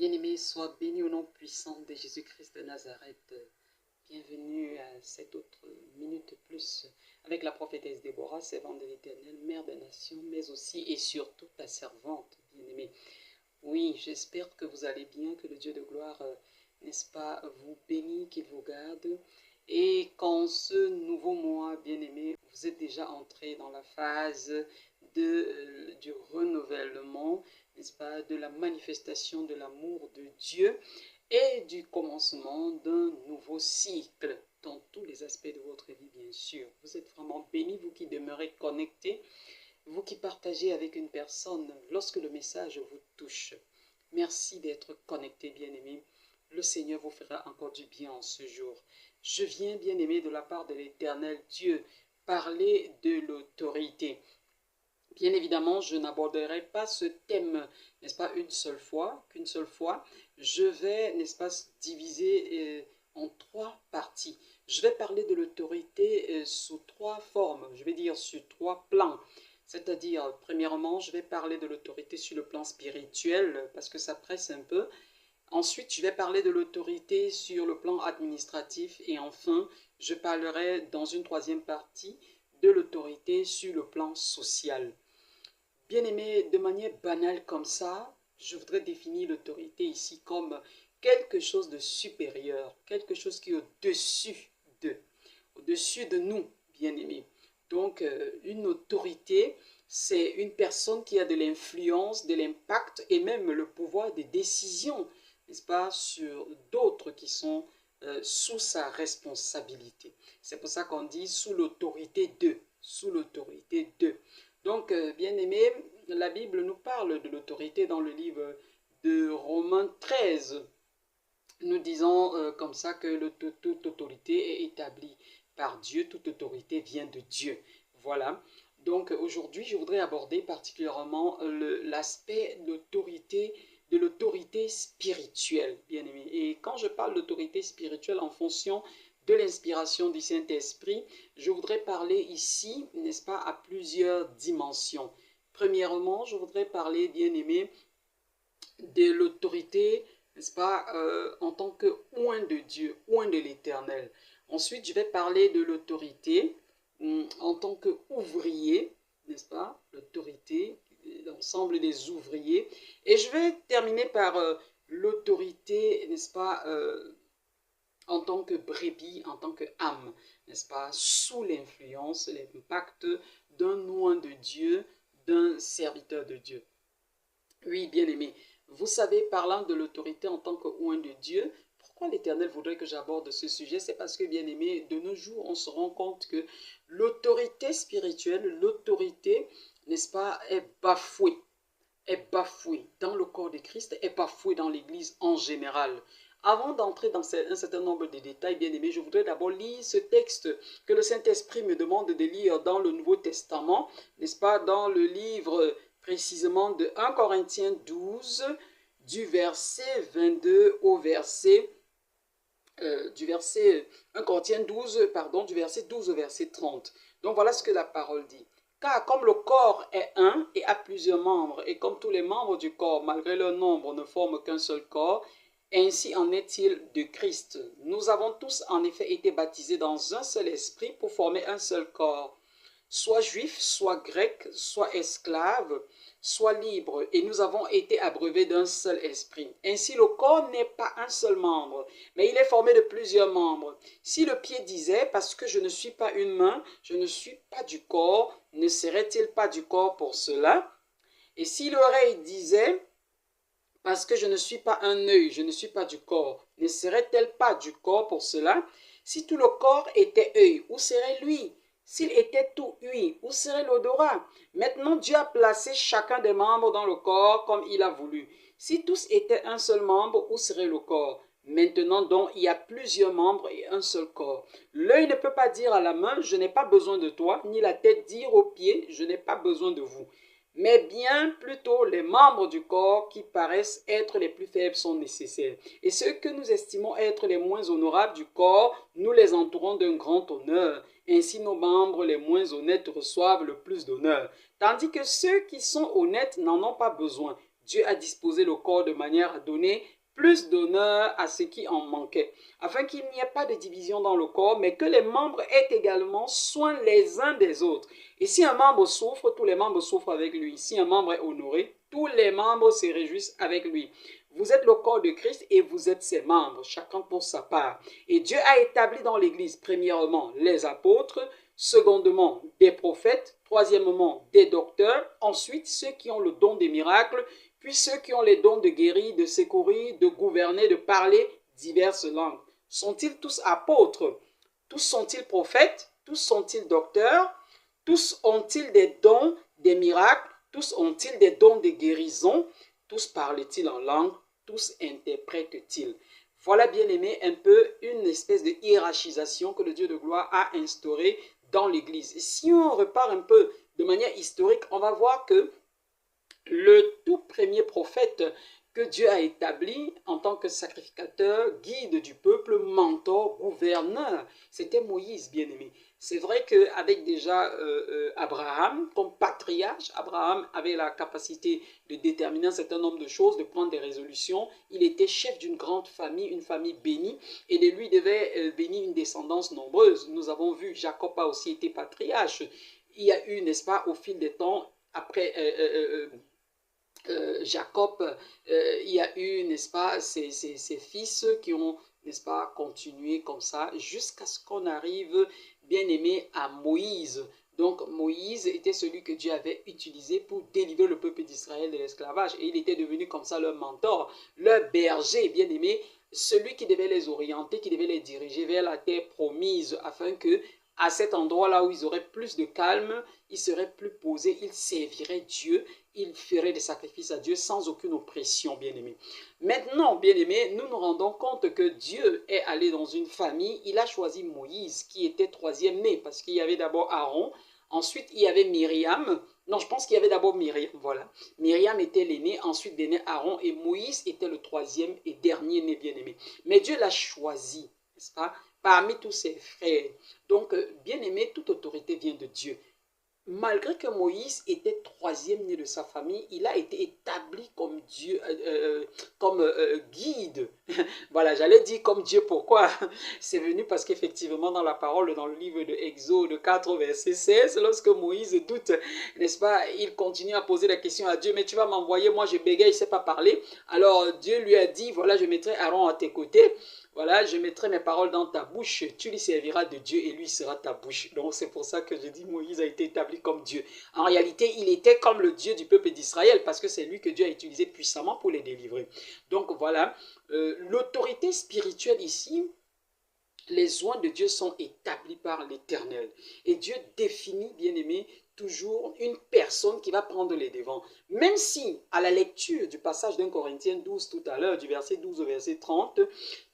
Bien-aimé, sois béni au nom puissant de Jésus-Christ de Nazareth. Bienvenue à cette autre minute plus avec la prophétesse Déborah, servante de l'Éternel, mère des nations, mais aussi et surtout ta servante, bien-aimée. Oui, j'espère que vous allez bien, que le Dieu de gloire, n'est-ce pas, vous bénit, qu'il vous garde. Et qu'en ce nouveau mois, bien-aimé, vous êtes déjà entré dans la phase du renouvellement, n'est-ce pas, de la manifestation de l'amour de Dieu et du commencement d'un nouveau cycle dans tous les aspects de votre vie, bien sûr. Vous êtes vraiment bénis, vous qui demeurez connectés, vous qui partagez avec une personne lorsque le message vous touche. Merci d'être connecté, bien-aimé. Le Seigneur vous fera encore du bien en ce jour. Je viens, bien-aimé, de la part de l'Éternel Dieu, parler de l'autorité. Bien évidemment, je n'aborderai pas ce thème, n'est-ce pas, qu'une seule fois. Je vais, n'est-ce pas, diviser en trois parties. Je vais parler de l'autorité sous trois formes, je vais dire sur trois plans. C'est-à-dire, premièrement, je vais parler de l'autorité sur le plan spirituel, parce que ça presse un peu. Ensuite, je vais parler de l'autorité sur le plan administratif. Et enfin, je parlerai dans une troisième partie de l'autorité sur le plan social. Bien-aimé, de manière banale comme ça, je voudrais définir l'autorité ici comme quelque chose de supérieur, quelque chose qui est au-dessus de nous, bien-aimés. Donc, une autorité, c'est une personne qui a de l'influence, de l'impact et même le pouvoir de décision, n'est-ce pas, sur d'autres qui sont sous sa responsabilité. C'est pour ça qu'on dit sous l'autorité de, sous l'autorité de. Donc, bien aimé, la Bible nous parle de l'autorité dans le livre de Romains 13. Nous disons comme ça que toute autorité est établie par Dieu, toute autorité vient de Dieu. Voilà. Donc, aujourd'hui, je voudrais aborder particulièrement l'aspect de l'autorité spirituelle, bien aimé. Et quand je parle d'autorité spirituelle en fonction de l'inspiration du Saint-Esprit, je voudrais parler ici, n'est-ce pas, à plusieurs dimensions. Premièrement, je voudrais parler, bien aimé, de l'autorité, n'est-ce pas, en tant que oint de Dieu, oint de l'Éternel. Ensuite, je vais parler de l'autorité en tant qu'ouvrier, n'est-ce pas, l'autorité, l'ensemble des ouvriers. Et je vais terminer par l'autorité, n'est-ce pas, en tant que brebis, en tant que âme, n'est-ce pas, sous l'influence, l'impact d'un oint de Dieu, d'un serviteur de Dieu. Oui, bien-aimé, vous savez, parlant de l'autorité en tant que oint de Dieu, pourquoi l'Éternel voudrait que j'aborde ce sujet? C'est parce que, bien-aimé, de nos jours, on se rend compte que l'autorité spirituelle, l'autorité, n'est-ce pas, est bafouée dans le corps de Christ, est bafouée dans l'Église en général. Avant d'entrer dans un certain nombre de détails, bien-aimés, je voudrais d'abord lire ce texte que le Saint-Esprit me demande de lire dans le Nouveau Testament, n'est-ce pas, dans le livre précisément de 1 Corinthiens 12, du verset 22 au verset, 1 Corinthiens 12, pardon, du verset 12 au verset 30. Donc voilà ce que la parole dit. Car comme le corps est un et a plusieurs membres, et comme tous les membres du corps, malgré leur nombre, ne forment qu'un seul corps, ainsi en est-il de Christ. Nous avons tous en effet été baptisés dans un seul esprit pour former un seul corps, soit juifs, soit grecs, soit esclaves, soit libres, et nous avons été abreuvés d'un seul esprit. Ainsi le corps n'est pas un seul membre, mais il est formé de plusieurs membres. Si le pied disait, parce que je ne suis pas une main, je ne suis pas du corps, ne serait-il pas du corps pour cela? Et si l'oreille disait, parce que je ne suis pas un œil, je ne suis pas du corps, ne serait-elle pas du corps pour cela? Si tout le corps était œil, où serait lui? S'il était tout ouïe, où serait l'odorat? Maintenant, Dieu a placé chacun des membres dans le corps comme il a voulu. Si tous étaient un seul membre, où serait le corps? Maintenant donc, il y a plusieurs membres et un seul corps. L'œil ne peut pas dire à la main, je n'ai pas besoin de toi, ni la tête dire aux pieds, je n'ai pas besoin de vous. Mais bien plutôt les membres du corps qui paraissent être les plus faibles sont nécessaires. Et ceux que nous estimons être les moins honorables du corps, nous les entourons d'un grand honneur. Ainsi nos membres les moins honnêtes reçoivent le plus d'honneur. Tandis que ceux qui sont honnêtes n'en ont pas besoin. Dieu a disposé le corps de manière à donner plus d'honneur à ce qui en manquait, afin qu'il n'y ait pas de division dans le corps, mais que les membres aient également soin les uns des autres. Et si un membre souffre, tous les membres souffrent avec lui. Si un membre est honoré, tous les membres se réjouissent avec lui. Vous êtes le corps de Christ et vous êtes ses membres, chacun pour sa part. Et Dieu a établi dans l'Église, premièrement, les apôtres, secondement, des prophètes, troisièmement, des docteurs, ensuite ceux qui ont le don des miracles, puis ceux qui ont les dons de guérir, de secourir, de gouverner, de parler diverses langues. Sont-ils tous apôtres? Tous sont-ils prophètes? Tous sont-ils docteurs? Tous ont-ils des dons, des miracles? Tous ont-ils des dons de guérison? Tous parlent-ils en langue? Tous interprètent-ils? Voilà, bien aimé, un peu une espèce de hiérarchisation que le Dieu de gloire a instaurée dans l'Église. Si on repart un peu de manière historique, on va voir que le tout premier prophète que Dieu a établi en tant que sacrificateur, guide du peuple, mentor, gouverneur, c'était Moïse, bien-aimé. C'est vrai qu'avec déjà Abraham, comme patriarche, Abraham avait la capacité de déterminer un certain nombre de choses, de prendre des résolutions. Il était chef d'une grande famille, une famille bénie, et de lui devait bénir une descendance nombreuse. Nous avons vu, Jacob a aussi été patriarche. Il y a eu, n'est-ce pas, au fil des temps, après Jacob, il y a eu, n'est-ce pas, ses fils qui ont, n'est-ce pas, continué comme ça, jusqu'à ce qu'on arrive, bien aimé, à Moïse. Donc Moïse était celui que Dieu avait utilisé pour délivrer le peuple d'Israël de l'esclavage. Et il était devenu comme ça leur mentor, leur berger, bien aimé, celui qui devait les orienter, qui devait les diriger vers la terre promise, afin que à cet endroit-là où ils auraient plus de calme, ils seraient plus posés, ils serviraient Dieu, ils feraient des sacrifices à Dieu sans aucune oppression, bien-aimés. Maintenant, bien-aimés, nous nous rendons compte que Dieu est allé dans une famille, il a choisi Moïse, qui était troisième né, parce qu'il y avait d'abord Aaron, ensuite il y avait Myriam, non, je pense qu'il y avait d'abord Myriam, voilà. Myriam était l'aîné, ensuite l'aîné Aaron, et Moïse était le troisième et dernier né, bien-aimé. Mais Dieu l'a choisi, n'est-ce pas, parmi tous ses frères. Donc, bien aimé, toute autorité vient de Dieu. Malgré que Moïse était troisième né de sa famille, il a été établi comme Dieu, guide. Voilà, j'allais dire comme Dieu. Pourquoi? C'est venu parce qu'effectivement, dans la parole, dans le livre de Exode 4, verset 16, lorsque Moïse doute, n'est-ce pas, il continue à poser la question à Dieu, mais tu vas m'envoyer, moi je bégaye, je ne sais pas parler. Alors Dieu lui a dit, voilà, je mettrai Aaron à tes côtés. Voilà, je mettrai mes paroles dans ta bouche, tu lui serviras de Dieu et lui sera ta bouche. Donc c'est pour ça que je dis Moïse a été établi comme Dieu. En réalité, il était comme le Dieu du peuple d'Israël parce que c'est lui que Dieu a utilisé puissamment pour les délivrer. Donc voilà, l'autorité spirituelle ici, les oins de Dieu sont établis par l'Éternel. Et Dieu définit, bien aimé, toujours une personne qui va prendre les devants. Même si, à la lecture du passage d'un Corinthiens 12 tout à l'heure, du verset 12 au verset 30,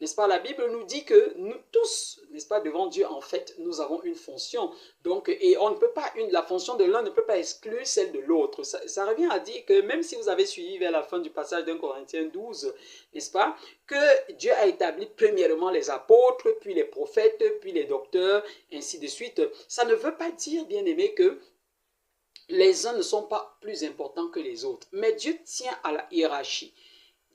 n'est-ce pas, la Bible nous dit que nous tous, n'est-ce pas, devant Dieu, en fait, nous avons une fonction. Donc, et on ne peut pas, la fonction de l'un ne peut pas exclure celle de l'autre. Ça revient à dire que même si vous avez suivi vers la fin du passage d'un Corinthiens 12, n'est-ce pas, que Dieu a établi premièrement les apôtres, puis les prophètes, puis les docteurs, ainsi de suite. Ça ne veut pas dire, bien aimé, que les uns ne sont pas plus importants que les autres. Mais Dieu tient à la hiérarchie.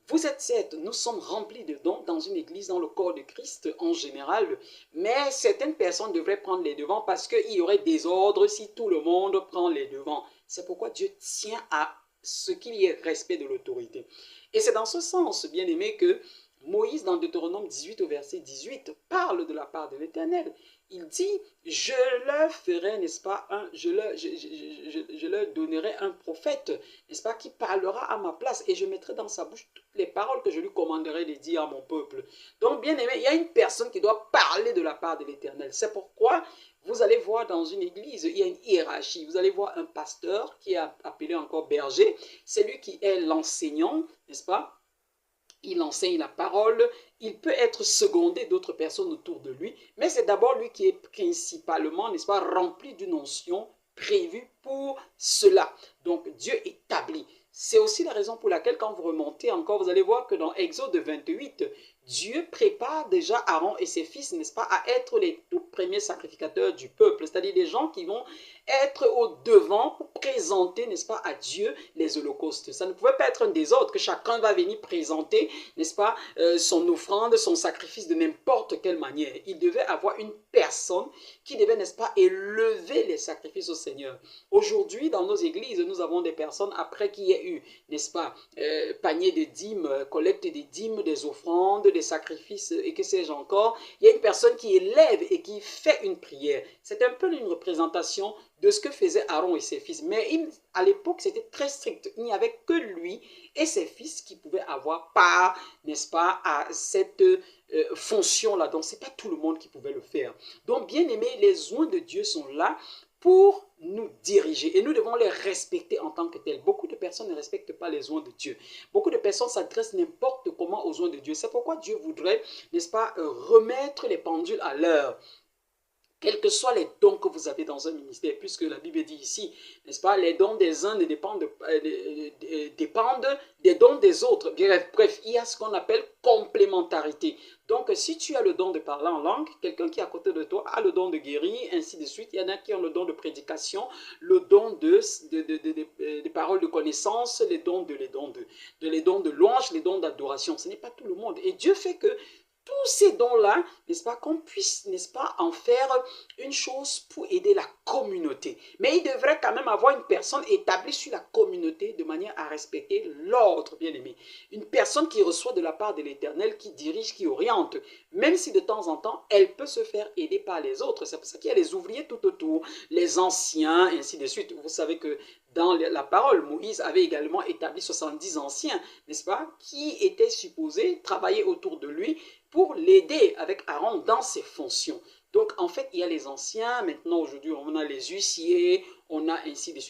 Vous êtes certes, nous sommes remplis de dons dans une église, dans le corps de Christ en général, mais certaines personnes devraient prendre les devants parce qu'il y aurait désordre si tout le monde prend les devants. C'est pourquoi Dieu tient à ce qu'il y ait respect de l'autorité. Et c'est dans ce sens, bien aimé, que Moïse, dans Deutéronome 18 au verset 18, parle de la part de l'Éternel. Il dit, je leur ferai, n'est-ce pas, je leur donnerai un prophète, n'est-ce pas, qui parlera à ma place et je mettrai dans sa bouche toutes les paroles que je lui commanderai de dire à mon peuple. Donc, bien aimé, il y a une personne qui doit parler de la part de l'Éternel. C'est pourquoi vous allez voir dans une église, il y a une hiérarchie. Vous allez voir un pasteur qui est appelé encore berger. C'est lui qui est l'enseignant, n'est-ce pas? Il enseigne la parole, il peut être secondé d'autres personnes autour de lui, mais c'est d'abord lui qui est principalement, n'est-ce pas, rempli d'une onction prévue pour cela. Donc Dieu établit. C'est aussi la raison pour laquelle quand vous remontez encore, vous allez voir que dans Exode 28, Dieu prépare déjà Aaron et ses fils, n'est-ce pas, à être les tout premiers sacrificateurs du peuple, c'est-à-dire des gens qui vont être au devant pour présenter, n'est-ce pas, à Dieu les holocaustes. Ça ne pouvait pas être un désordre que chacun va venir présenter, n'est-ce pas, son offrande, son sacrifice de n'importe quelle manière. Il devait avoir une personne qui devait, n'est-ce pas, élever les sacrifices au Seigneur. Aujourd'hui, dans nos églises, nous avons des personnes, après qu'il y ait eu, n'est-ce pas, panier de dîmes, collecte des dîmes, des offrandes, des sacrifices et que sais-je encore, il y a une personne qui élève et qui fait une prière. C'est un peu une représentation de ce que faisaient Aaron et ses fils. Mais à l'époque, c'était très strict. Il n'y avait que lui et ses fils qui pouvaient avoir part, n'est-ce pas, à cette fonction-là. Donc, ce n'est pas tout le monde qui pouvait le faire. Donc, bien aimé, les oins de Dieu sont là pour nous diriger et nous devons les respecter en tant que tels. Beaucoup de personnes ne respectent pas les oins de Dieu. Beaucoup de personnes s'adressent n'importe comment aux oins de Dieu. C'est pourquoi Dieu voudrait, n'est-ce pas, remettre les pendules à l'heure. Quels que soient les dons que vous avez dans un ministère, puisque la Bible dit ici, n'est-ce pas, les dons des uns ne dépendent des dons des autres. Bref, il y a ce qu'on appelle complémentarité. Donc, si tu as le don de parler en langue, quelqu'un qui est à côté de toi a le don de guérir, ainsi de suite. Il y en a qui ont le don de prédication, le don de paroles de connaissance, les dons de louange, les dons d'adoration. Ce n'est pas tout le monde. Et Dieu fait que tous ces dons-là, n'est-ce pas, qu'on puisse, n'est-ce pas, en faire une chose pour aider la communauté. Mais il devrait quand même avoir une personne établie sur la communauté de manière à respecter l'ordre, bien aimé. Une personne qui reçoit de la part de l'Éternel, qui dirige, qui oriente, même si de temps en temps, elle peut se faire aider par les autres. C'est pour ça qu'il y a les ouvriers tout autour, les anciens, et ainsi de suite. Vous savez que dans la parole, Moïse avait également établi 70 anciens, n'est-ce pas, qui étaient supposés travailler autour de lui pour l'aider avec Aaron dans ses fonctions. Donc, en fait, il y a les anciens. Maintenant, aujourd'hui, on a les huissiers, on a ainsi de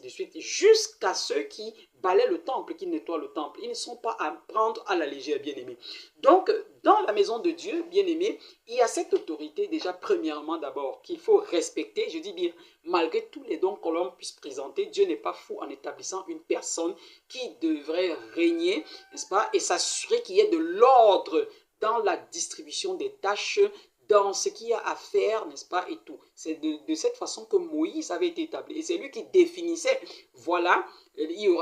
suite, jusqu'à ceux qui balaient le temple, qui nettoient le temple. Ils ne sont pas à prendre à la légère, bien-aimés. Donc, dans la maison de Dieu, bien-aimés, il y a cette autorité, déjà, premièrement, d'abord, qu'il faut respecter. Je dis bien, malgré tous les dons que l'homme puisse présenter, Dieu n'est pas fou en établissant une personne qui devrait régner, n'est-ce pas, et s'assurer qu'il y ait de l'ordre dans la distribution des tâches, dans ce qu'il y a à faire, n'est-ce pas, et tout. C'est de cette façon que Moïse avait été établi. Et c'est lui qui définissait, voilà,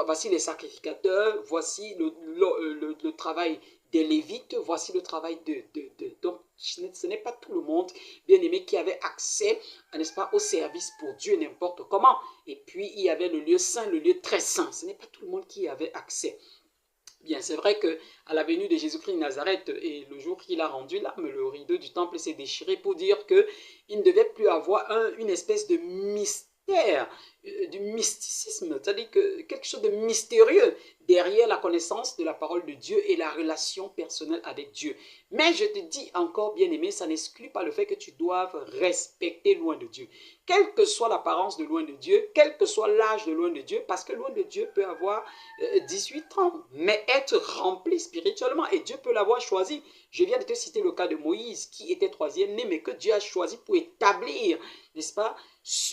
voici les sacrificateurs, voici le travail des Lévites, voici le travail donc, ce n'est pas tout le monde, bien aimé, qui avait accès, n'est-ce pas, au service pour Dieu n'importe comment. Et puis, il y avait le lieu saint, le lieu très saint. Ce n'est pas tout le monde qui y avait accès. Bien, c'est vrai qu'à la venue de Jésus-Christ de Nazareth, et le jour qu'il a rendu l'âme, le rideau du temple s'est déchiré pour dire qu'il ne devait plus avoir une espèce de mystère, du mysticisme, c'est-à-dire que quelque chose de mystérieux derrière la connaissance de la parole de Dieu et la relation personnelle avec Dieu. Mais je te dis encore, bien-aimé, ça n'exclut pas le fait que tu doives respecter loin de Dieu. Quelle que soit l'apparence de loin de Dieu, quel que soit l'âge de loin de Dieu, parce que loin de Dieu peut avoir 18 ans, mais être rempli spirituellement, et Dieu peut l'avoir choisi. Je viens de te citer le cas de Moïse, qui était troisième né, mais que Dieu a choisi pour établir, n'est-ce pas,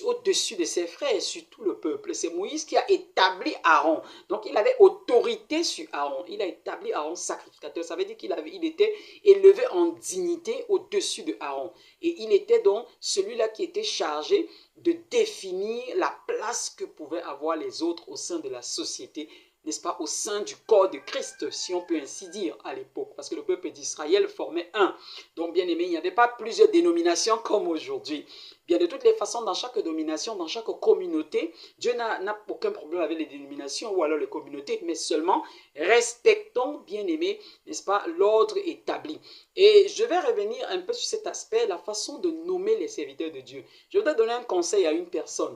au-dessus de ses frères, sur tout le peuple. C'est Moïse qui a établi Aaron. Donc, il avait autorité sur Aaron. Il a établi Aaron sacrificateur. Ça veut dire qu'il était élevé en dignité au-dessus de Aaron. Et il était donc celui-là qui était chargé de définir la place que pouvaient avoir les autres au sein de la société, n'est-ce pas, au sein du corps de Christ, si on peut ainsi dire, à l'époque, parce que le peuple d'Israël formait un. Donc, bien aimé, il n'y avait pas plusieurs dénominations comme aujourd'hui. Bien, de toutes les façons, dans chaque domination, dans chaque communauté, Dieu n'a aucun problème avec les dénominations ou alors les communautés, mais seulement respectons, bien aimé, n'est-ce pas, l'ordre établi. Et je vais revenir un peu sur cet aspect, la façon de nommer les serviteurs de Dieu. Je voudrais donner un conseil à une personne.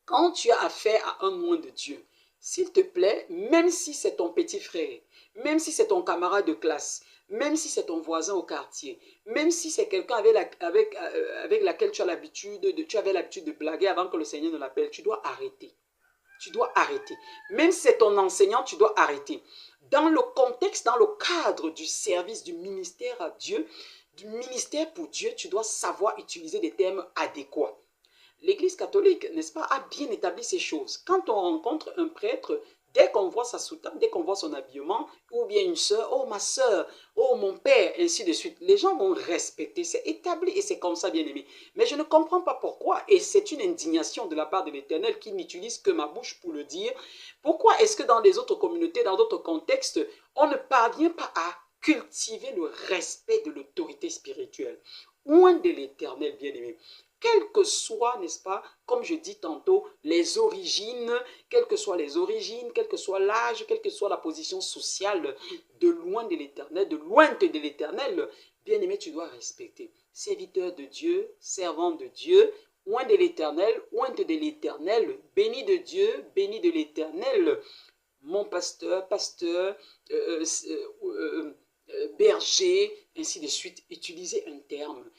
Quand tu as affaire à un oint de Dieu, s'il te plaît, même si c'est ton petit frère, même si c'est ton camarade de classe, même si c'est ton voisin au quartier, même si c'est quelqu'un avec laquelle tu avais l'habitude de blaguer avant que le Seigneur ne l'appelle, tu dois arrêter. Tu dois arrêter. Même si c'est ton enseignant, tu dois arrêter. Dans le contexte, dans le cadre du service, du ministère à Dieu, du ministère pour Dieu, tu dois savoir utiliser des termes adéquats. L'Église catholique, n'est-ce pas, a bien établi ces choses. Quand on rencontre un prêtre, dès qu'on voit sa soutane, dès qu'on voit son habillement, ou bien une soeur, oh ma soeur, oh mon père, ainsi de suite, les gens vont respecter, c'est établi et c'est comme ça, bien aimé. Mais je ne comprends pas pourquoi, et c'est une indignation de la part de l'Éternel qui n'utilise que ma bouche pour le dire. Pourquoi est-ce que dans les autres communautés, dans d'autres contextes, on ne parvient pas à cultiver le respect de l'autorité spirituelle? Loin de l'Éternel, bien aimé. Quelles que soient, n'est-ce pas, comme je dis tantôt, les origines, quelles que soient les origines, quel que soit l'âge, quelle que soit la position sociale, de loin de l'Éternel, de loin de l'Éternel, bien aimé, tu dois respecter. Serviteur de Dieu, servant de Dieu, loin de l'Éternel, loin de l'Éternel, béni de Dieu, béni de l'Éternel, mon pasteur, berger, ainsi de suite. Utilisez un terme.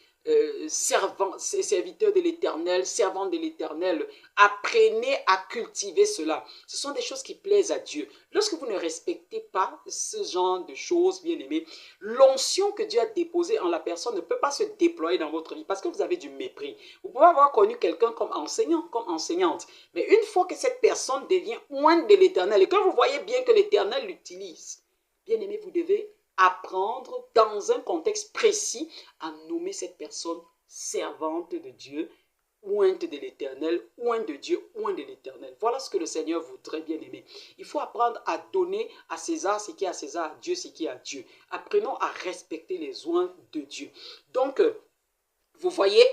Serviteur de l'Éternel, servant de l'Éternel, apprenez à cultiver cela. Ce sont des choses qui plaisent à Dieu. Lorsque vous ne respectez pas ce genre de choses, bien aimés, l'onction que Dieu a déposée en la personne ne peut pas se déployer dans votre vie parce que vous avez du mépris. Vous pouvez avoir connu quelqu'un comme enseignant, comme enseignante, mais une fois que cette personne devient loin de l'Éternel et que vous voyez bien que l'Éternel l'utilise, bien aimé, vous devez apprendre dans un contexte précis à nommer cette personne servante de Dieu, ointe de l'Éternel, ointe de Dieu, ointe de l'Éternel. Voilà ce que le Seigneur voudrait, bien aimer. Il faut apprendre à donner à César ce qui est à César, à Dieu ce qui est à Dieu. Apprenons à respecter les ointes de Dieu. Donc, vous voyez,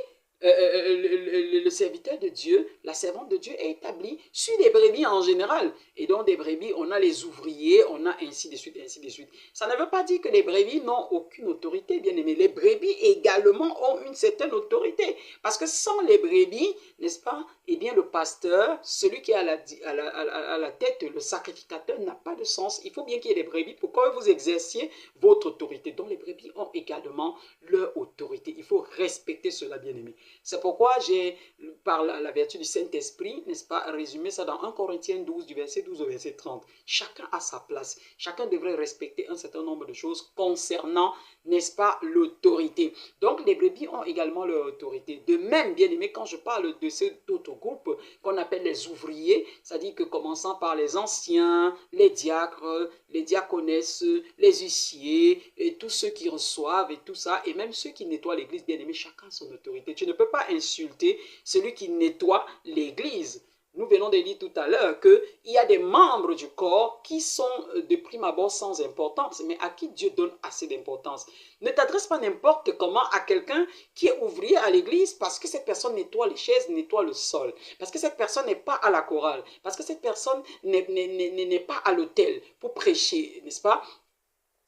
le serviteur de Dieu, la servante de Dieu est établie sur des brebis en général. Et dans des brebis, on a les ouvriers, on a ainsi de suite, ainsi de suite. Ça ne veut pas dire que les brebis n'ont aucune autorité, bien aimé. Les brebis également ont une certaine autorité. Parce que sans les brebis, n'est-ce pas, eh bien le pasteur, celui qui est à la tête, le sacrificateur, n'a pas de sens. Il faut bien qu'il y ait des brebis pour que vous exerciez votre autorité. Donc les brebis ont également leur autorité. Il faut respecter cela, bien aimé. C'est pourquoi j'ai, par la vertu du Saint-Esprit, n'est-ce pas, résumé ça dans 1 Corinthiens 12, du verset 12 au verset 30. Chacun a sa place. Chacun devrait respecter un certain nombre de choses concernant, n'est-ce pas, l'autorité. Donc, les brebis ont également leur autorité. De même, bien aimé, quand je parle de cet autre groupe qu'on appelle les ouvriers, c'est-à-dire que commençant par les anciens, les diacres, les diaconesses, les huissiers, et tous ceux qui reçoivent et tout ça, et même ceux qui nettoient l'église, bien aimé, chacun a son autorité. Tu ne peux pas insulter celui qui nettoie l'église. Nous venons de dire tout à l'heure qu'il y a des membres du corps qui sont de prime abord sans importance, mais à qui Dieu donne assez d'importance. Ne t'adresse pas n'importe comment à quelqu'un qui est ouvrier à l'église parce que cette personne nettoie les chaises, nettoie le sol, parce que cette personne n'est pas à la chorale, parce que cette personne n'est pas à l'autel pour prêcher, n'est-ce pas?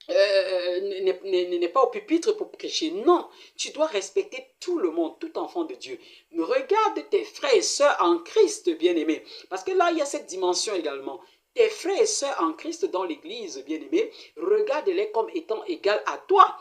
N'est pas au pupitre pour prêcher. Non, tu dois respecter tout le monde, tout enfant de Dieu. Regarde tes frères et sœurs en Christ, bien-aimés. Parce que là, il y a cette dimension également. Tes frères et sœurs en Christ dans l'église, bien-aimés, regarde-les comme étant égaux à toi.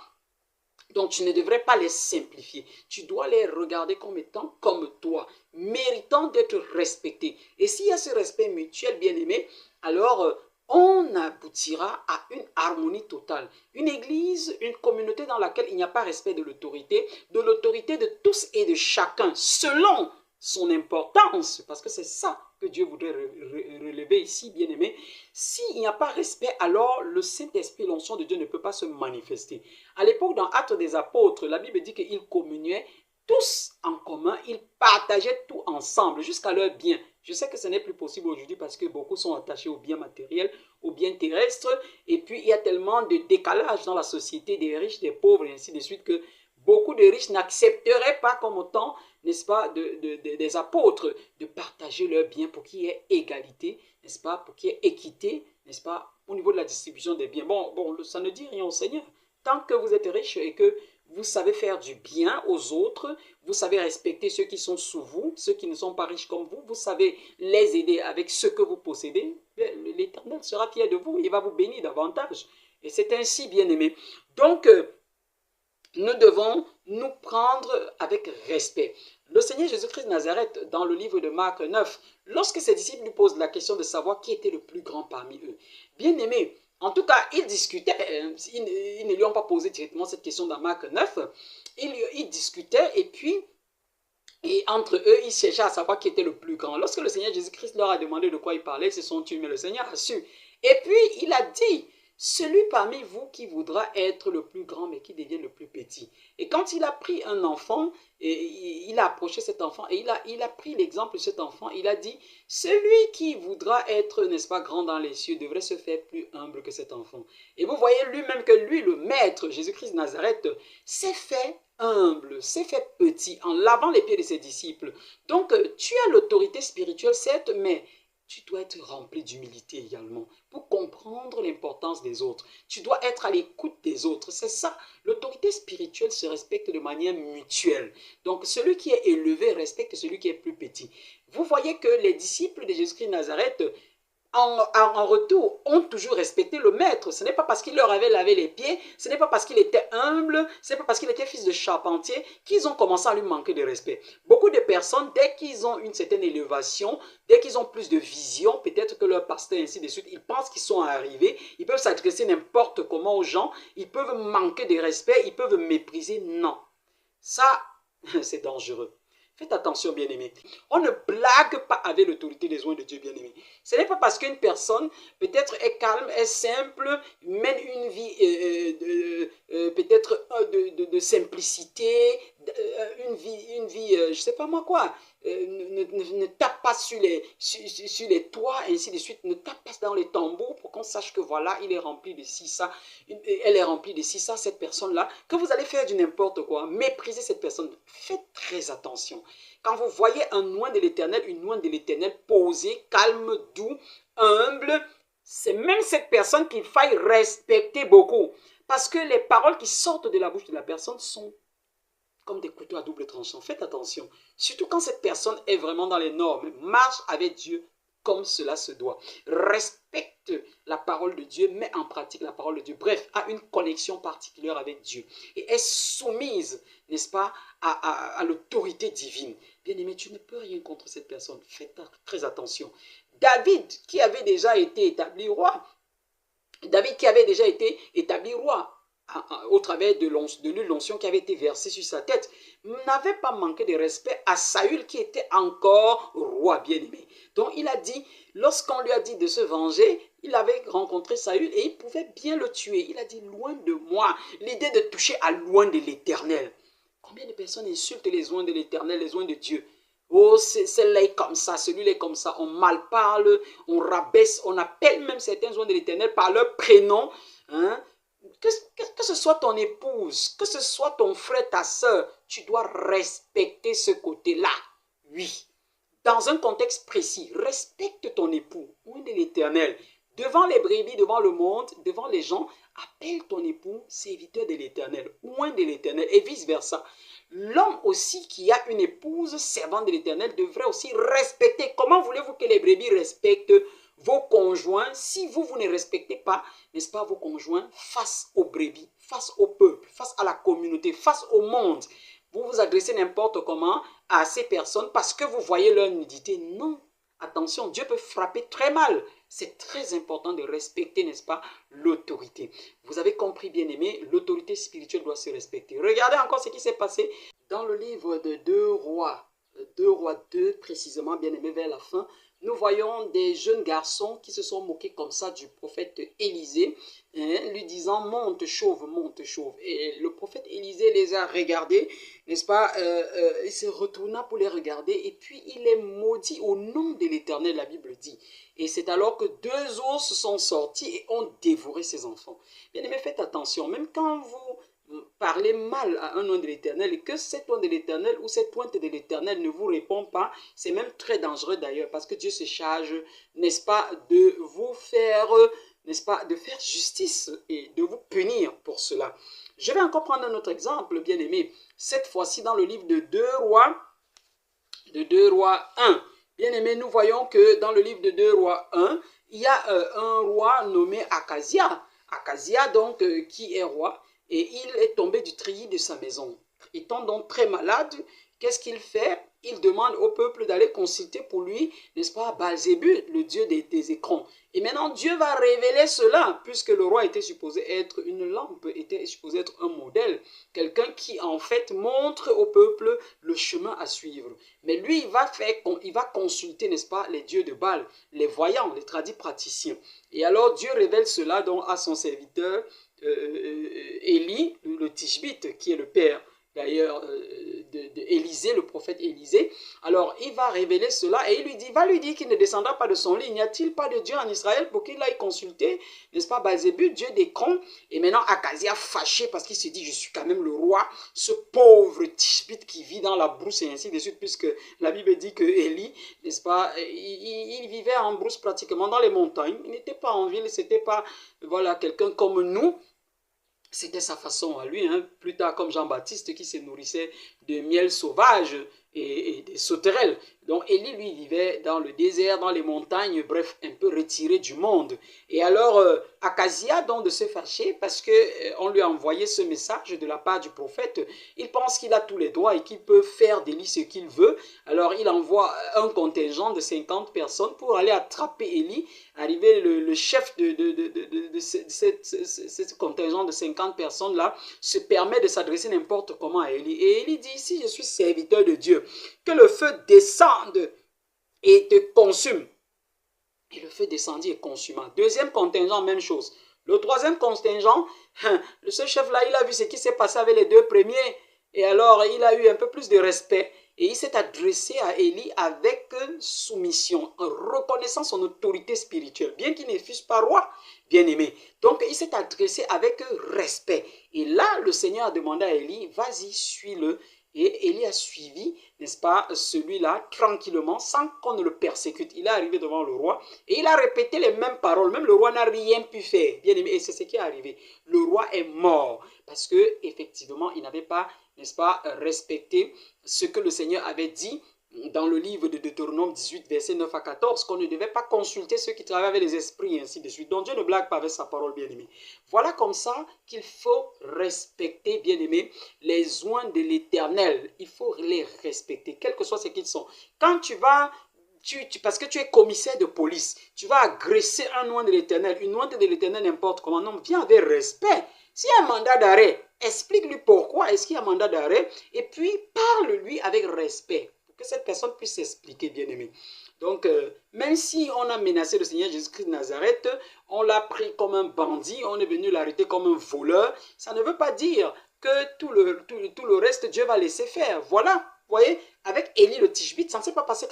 Donc, tu ne devrais pas les simplifier. Tu dois les regarder comme étant comme toi, méritant d'être respectés. Et s'il y a ce respect mutuel, bien-aimé, alors on aboutira à une harmonie totale. Une église, une communauté dans laquelle il n'y a pas respect de l'autorité de tous et de chacun, selon son importance, parce que c'est ça que Dieu voudrait relever ici, bien-aimé. S'il n'y a pas respect, alors le Saint-Esprit, l'onction de Dieu ne peut pas se manifester. À l'époque, dans Actes des Apôtres, la Bible dit qu'ils communiaient tous en commun, ils partageaient tout ensemble, jusqu'à leur bien. Je sais que ce n'est plus possible aujourd'hui parce que beaucoup sont attachés aux biens matériels, aux biens terrestres, et puis il y a tellement de décalage dans la société des riches, des pauvres, et ainsi de suite, que beaucoup de riches n'accepteraient pas comme autant, n'est-ce pas, des apôtres, de partager leurs biens pour qu'il y ait égalité, n'est-ce pas, pour qu'il y ait équité, n'est-ce pas, au niveau de la distribution des biens. Bon, ça ne dit rien au Seigneur. Tant que vous êtes riche et que vous savez faire du bien aux autres, vous savez respecter ceux qui sont sous vous, ceux qui ne sont pas riches comme vous, vous savez les aider avec ce que vous possédez, l'Éternel sera fier de vous, il va vous bénir davantage. Et c'est ainsi, bien-aimé. Donc, nous devons nous prendre avec respect. Le Seigneur Jésus-Christ de Nazareth, dans le livre de Marc 9, lorsque ses disciples lui posent la question de savoir qui était le plus grand parmi eux, bien-aimé, en tout cas, ils discutaient, ils ne lui ont pas posé directement cette question dans Marc 9, ils discutaient et puis Et entre eux, ils cherchaient à savoir qui était le plus grand. Lorsque le Seigneur Jésus-Christ leur a demandé de quoi il parlait, ils se sont tués, mais le Seigneur a su. Et puis, il a dit, celui parmi vous qui voudra être le plus grand, mais qui devient le plus petit. Et quand il a pris un enfant, et il a approché cet enfant, et il a pris l'exemple de cet enfant, il a dit, celui qui voudra être, n'est-ce pas, grand dans les cieux, devrait se faire plus humble que cet enfant. Et vous voyez lui-même que lui, le maître, Jésus-Christ de Nazareth, s'est fait humble, s'est fait petit en lavant les pieds de ses disciples. Donc, tu as l'autorité spirituelle, certes, mais tu dois être rempli d'humilité également pour comprendre l'importance des autres. Tu dois être à l'écoute des autres. C'est ça. L'autorité spirituelle se respecte de manière mutuelle. Donc, celui qui est élevé respecte celui qui est plus petit. Vous voyez que les disciples de Jésus-Christ de Nazareth, en retour, ont toujours respecté le maître. Ce n'est pas parce qu'il leur avait lavé les pieds, ce n'est pas parce qu'il était humble, ce n'est pas parce qu'il était fils de charpentier qu'ils ont commencé à lui manquer de respect. Beaucoup de personnes, dès qu'ils ont une certaine élévation, dès qu'ils ont plus de vision, peut-être que leur pasteur, ainsi de suite, ils pensent qu'ils sont arrivés, ils peuvent s'adresser n'importe comment aux gens, ils peuvent manquer de respect, ils peuvent mépriser. Non. Ça, c'est dangereux. Faites attention, bien-aimés. On ne blague pas avec l'autorité des oins de Dieu, bien-aimés. Ce n'est pas parce qu'une personne peut-être est calme, est simple, mène une vie peut-être de simplicité, une vie je ne sais pas moi quoi, ne tape pas sur les toits, ainsi de suite, ne tape pas dans les tambours pour qu'on sache que voilà, il est rempli de ci, ça, elle est remplie de ci, ça, cette personne-là, que vous allez faire du n'importe quoi, mépriser cette personne. Faites très attention. Quand vous voyez un oint de l'Éternel, une oint de l'Éternel posé, calme, doux, humble, c'est même cette personne qu'il faille respecter beaucoup. Parce que les paroles qui sortent de la bouche de la personne sont comme des couteaux à double tranchant. Faites attention. Surtout quand cette personne est vraiment dans les normes, marche avec Dieu comme cela se doit. Respecte la parole de Dieu, met en pratique la parole de Dieu. Bref, a une connexion particulière avec Dieu. Et est soumise, n'est-ce pas, à l'autorité divine. Bien-aimé, tu ne peux rien contre cette personne. Faites très attention. David, qui avait déjà été établi roi, au travers de l'huile d'onction qui avait été versée sur sa tête, n'avait pas manqué de respect à Saül qui était encore roi bien-aimé. Donc il a dit, lorsqu'on lui a dit de se venger, il avait rencontré Saül et il pouvait bien le tuer. Il a dit, loin de moi, l'idée de toucher à loin de l'Éternel. Combien de personnes insultent les oins de l'Éternel, les oins de Dieu? Oh, celle-là est comme ça, celui-là est comme ça. On mal parle, on rabaisse, on appelle même certains oins de l'Éternel par leur prénom. Hein? Que ce soit ton épouse, que ce soit ton frère, ta soeur, tu dois respecter ce côté-là. Oui. Dans un contexte précis, respecte ton époux, oint de l'Éternel. Devant les brebis, devant le monde, devant les gens, appelle ton époux serviteur de l'Éternel, oint de l'Éternel, et vice-versa. L'homme aussi qui a une épouse servante de l'Éternel devrait aussi respecter. Comment voulez-vous que les brebis respectent vos conjoints si vous ne respectez pas, n'est-ce pas, vos conjoints face aux brebis, face au peuple, face à la communauté, face au monde? Vous vous adressez n'importe comment à ces personnes parce que vous voyez leur nudité. Non, attention, Dieu peut frapper très mal. C'est très important de respecter, n'est-ce pas, l'autorité. Vous avez compris, bien-aimés, l'autorité spirituelle doit se respecter. Regardez encore ce qui s'est passé dans le livre de 2 Rois 2, précisément, bien-aimés, vers la fin. Nous voyons des jeunes garçons qui se sont moqués comme ça du prophète Élisée, lui disant « monte chauve, monte chauve ». Et le prophète Élisée les a regardés, n'est-ce pas, il se retourna pour les regarder et puis il les maudit au nom de l'Éternel, la Bible dit. Et c'est alors que 2 ours sont sortis et ont dévoré ses enfants. Bien aimé, faites attention, même quand vous parlez mal à un oint de l'Éternel et que cet oint de l'Éternel ou cette pointe de l'Éternel ne vous répond pas, c'est même très dangereux d'ailleurs parce que Dieu se charge, n'est-ce pas, de vous faire, n'est-ce pas, de faire justice et de vous punir pour cela. Je vais encore prendre un autre exemple, bien aimé, cette fois-ci dans le livre de 2 Rois 1. Bien aimé, nous voyons que dans le livre de 2 Rois 1, il y a un roi nommé Akazia. Akazia donc qui est roi. Et il est tombé du treillis de sa maison. Étant donc très malade, qu'est-ce qu'il fait? il demande au peuple d'aller consulter pour lui, n'est-ce pas, Baal-Zébul, le dieu des écrans. Et maintenant, Dieu va révéler cela, puisque le roi était supposé être une lampe, était supposé être un modèle, quelqu'un qui, en fait, montre au peuple le chemin à suivre. Mais lui, il va consulter, n'est-ce pas, les dieux de Baal, les voyants, les tradis praticiens. Et alors, Dieu révèle cela donc à son serviteur, Élie, le Tishbite, qui est le père d'ailleurs d'Élisée, le prophète Élisée. Alors il va révéler cela et il va lui dire qu'il ne descendra pas de son lit. N'y a-t-il pas de Dieu en Israël pour qu'il aille consulter, n'est-ce pas, Baal-Zébul, Dieu d'Écron? Et maintenant Akazia fâché parce qu'il se dit, je suis quand même le roi, ce pauvre Tishbite qui vit dans la brousse et ainsi de suite, puisque la Bible dit que Élie, n'est-ce pas, il vivait en brousse pratiquement dans les montagnes. Il n'était pas en ville, c'était pas, voilà, quelqu'un comme nous. C'était sa façon à lui, hein. Plus tard comme Jean-Baptiste qui se nourrissait de miel sauvage et des sauterelles. Donc Élie, lui, vivait dans le désert, dans les montagnes, bref, un peu retiré du monde. Et alors, Akazia, donc, de se fâcher parce qu'on lui a envoyé ce message de la part du prophète. Il pense qu'il a tous les droits et qu'il peut faire d'Élie ce qu'il veut. Alors, il envoie un contingent de 50 personnes pour aller attraper Élie. Arrivé le chef de ce contingent de 50 personnes-là se permet de s'adresser n'importe comment à Élie. Et Élie dit, si je suis serviteur de Dieu, que le feu descende et te consume. Et le feu descendit et consuma. Deuxième contingent, même chose. Le troisième contingent, ce chef-là, il a vu ce qui s'est passé avec les deux premiers. Et alors, il a eu un peu plus de respect. Et il s'est adressé à Élie avec soumission, en reconnaissant son autorité spirituelle, bien qu'il ne fût pas roi, bien aimé. Donc, il s'est adressé avec respect. Et là, le Seigneur a demandé à Élie, vas-y, suis-le. Et Élie a suivi, n'est-ce pas, celui-là, tranquillement, sans qu'on ne le persécute. Il est arrivé devant le roi et il a répété les mêmes paroles. Même le roi n'a rien pu faire, bien aimé. Et c'est ce qui est arrivé. Le roi est mort parce que effectivement, il n'avait pas, n'est-ce pas, respecté ce que le Seigneur avait dit dans le livre de Deutéronome 18, versets 9 à 14, qu'on ne devait pas consulter ceux qui travaillaient avec les esprits, et ainsi de suite. Donc Dieu ne blague pas avec sa parole, bien-aimé. Voilà comme ça qu'il faut respecter, bien-aimé, les oints de l'Éternel. Il faut les respecter, quels que soient ce qu'ils sont. Quand tu vas... parce que tu es commissaire de police, tu vas agresser un oint de l'Éternel, une ointe de l'Éternel n'importe comment, non, viens avec respect. S'il y a un mandat d'arrêt, explique-lui pourquoi est-ce qu'il y a un mandat d'arrêt et puis parle-lui avec respect pour que cette personne puisse s'expliquer, bien aimé. Donc, même si on a menacé le Seigneur Jésus-Christ de Nazareth, on l'a pris comme un bandit, on est venu l'arrêter comme un voleur, ça ne veut pas dire que tout le reste, Dieu va laisser faire. Voilà. Vous voyez, avec Élie le Tishbite, ça ne s'est pas passé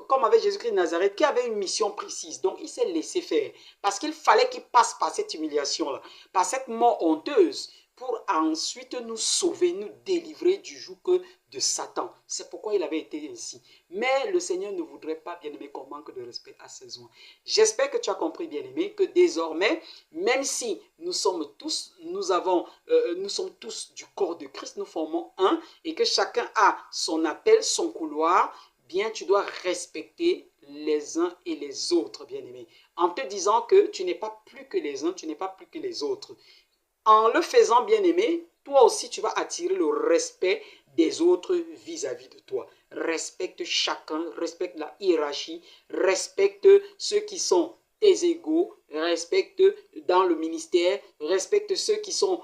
comme avec Jésus-Christ de Nazareth, qui avait une mission précise. Donc, il s'est laissé faire. Parce qu'il fallait qu'il passe par cette humiliation-là, par cette mort honteuse, pour ensuite nous sauver, nous délivrer du joug de Satan. C'est pourquoi il avait été ainsi. Mais le Seigneur ne voudrait pas, bien-aimé, qu'on manque de respect à ses oints. J'espère que tu as compris, bien-aimé, que désormais, même si nous sommes tous du corps de Christ, nous formons un, et que chacun a son appel, son couloir, bien, tu dois respecter les uns et les autres, bien-aimé, en te disant que tu n'es pas plus que les uns, tu n'es pas plus que les autres. En le faisant, bien-aimé, toi aussi, tu vas attirer le respect des autres vis-à-vis de toi. Respecte chacun, respecte la hiérarchie, respecte ceux qui sont tes égaux, respecte dans le ministère, respecte ceux qui sont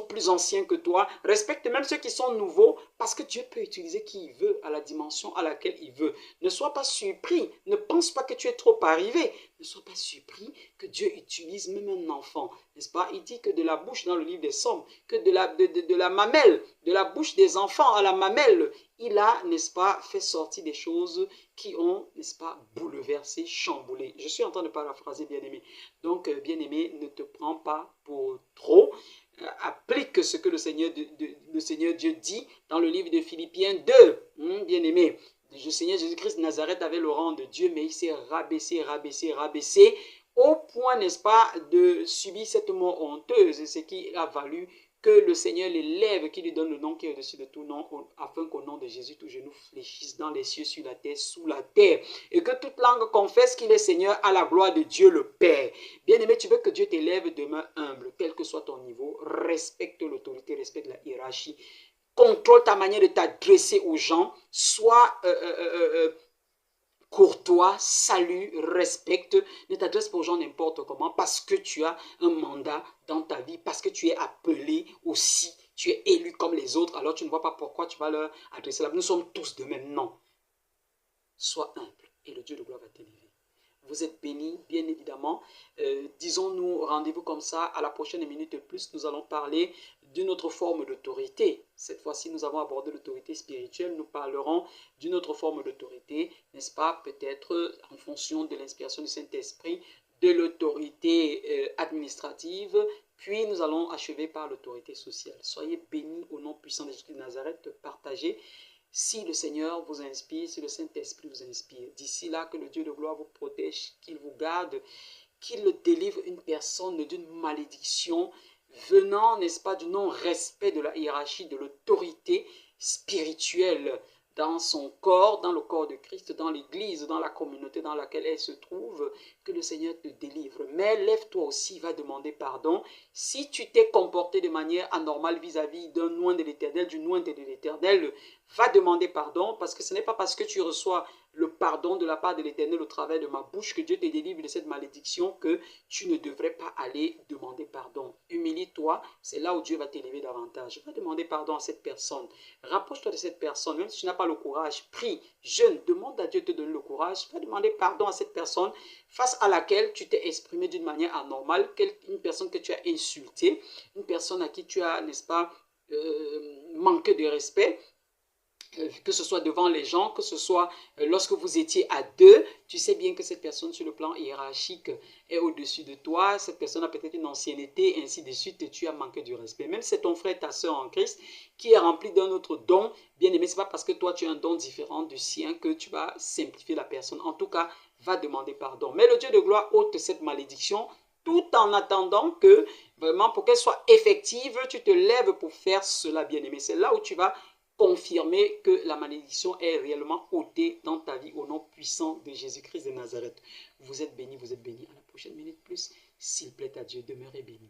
plus anciens que toi, respecte même ceux qui sont nouveaux, parce que Dieu peut utiliser qui il veut à la dimension à laquelle il veut. Ne sois pas surpris, ne pense pas que tu es trop arrivé, ne sois pas surpris que Dieu utilise même un enfant, n'est-ce pas? Il dit que de la bouche, dans le livre des Psaumes, que de la mamelle, de la bouche des enfants à la mamelle, il a, n'est-ce pas, fait sortir des choses qui ont, n'est-ce pas, bouleversé, chamboulé. Je suis en train de paraphraser, bien-aimé. Donc, bien-aimé, ne te prends pas pour trop. Applique ce que le Seigneur Dieu dit dans le livre de Philippiens 2, bien-aimé. Le Seigneur Jésus-Christ de Nazareth avait le rang de Dieu, mais il s'est rabaissé, au point, n'est-ce pas, de subir cette mort honteuse, ce qui a valu que le Seigneur l'élève, qui lui donne le nom qui est au-dessus de tout nom, afin qu'au nom de Jésus, tout genou fléchisse dans les cieux, sur la terre, sous la terre, et que toute langue confesse qu'il est Seigneur à la gloire de Dieu le Père. Bien-aimé, tu veux que Dieu t'élève, demeure humble, quel que soit ton niveau, respecte l'autorité, respecte la hiérarchie. contrôle ta manière de t'adresser aux gens, sois courtois, salue, respecte, ne t'adresse pas aux gens n'importe comment parce que tu as un mandat dans ta vie, parce que tu es appelé aussi, tu es élu comme les autres, alors tu ne vois pas pourquoi tu vas leur adresser la. Nous sommes tous de même, non. Sois humble et le Dieu de gloire va t'élever. Vous êtes bénis, bien évidemment. Disons-nous rendez-vous comme ça. À la prochaine minute plus, nous allons parler d'une autre forme d'autorité. Cette fois-ci, nous avons abordé l'autorité spirituelle. Nous parlerons d'une autre forme d'autorité, n'est-ce pas? Peut-être en fonction de l'inspiration du Saint-Esprit, de l'autorité administrative. Puis, nous allons achever par l'autorité sociale. Soyez bénis au nom puissant de Jésus de Nazareth. Partagez. Si le Seigneur vous inspire, si le Saint-Esprit vous inspire, d'ici là, que le Dieu de gloire vous protège, qu'il vous garde, qu'il délivre une personne d'une malédiction venant, n'est-ce pas, du non-respect de la hiérarchie, de l'autorité spirituelle dans son corps, dans le corps de Christ, dans l'église, dans la communauté dans laquelle elle se trouve, que le Seigneur te délivre. Mais lève-toi aussi, va demander pardon. Si tu t'es comporté de manière anormale vis-à-vis d'un loin de l'Éternel, du loin de l'Éternel, va demander pardon, parce que ce n'est pas parce que tu reçois le pardon de la part de l'Éternel au travers de ma bouche que Dieu te délivre de cette malédiction que tu ne devrais pas aller demander pardon. Humilie-toi, c'est là où Dieu va t'élever davantage. Va demander pardon à cette personne. Rapproche-toi de cette personne, même si tu n'as pas le courage, prie, jeûne, demande à Dieu de te donner le courage. Va demander pardon à cette personne face à laquelle tu t'es exprimé d'une manière anormale, une personne que tu as insultée, une personne à qui tu as, n'est-ce pas, manqué de respect. Que ce soit devant les gens, que ce soit lorsque vous étiez à deux, tu sais bien que cette personne sur le plan hiérarchique est au-dessus de toi, cette personne a peut-être une ancienneté, ainsi de suite, tu as manqué du respect. Même si c'est ton frère, ta soeur en Christ, qui est rempli d'un autre don, bien aimé, ce n'est pas parce que toi tu as un don différent du sien que tu vas simplifier la personne. En tout cas, va demander pardon. Mais le Dieu de gloire ôte cette malédiction, tout en attendant que, vraiment, pour qu'elle soit effective, tu te lèves pour faire cela, bien aimé. C'est là où tu vas confirmer que la malédiction est réellement ôtée dans ta vie au nom puissant de Jésus-Christ de Nazareth. Vous êtes bénis, vous êtes bénis. À la prochaine minute plus, s'il plaît à Dieu, demeurez bénis.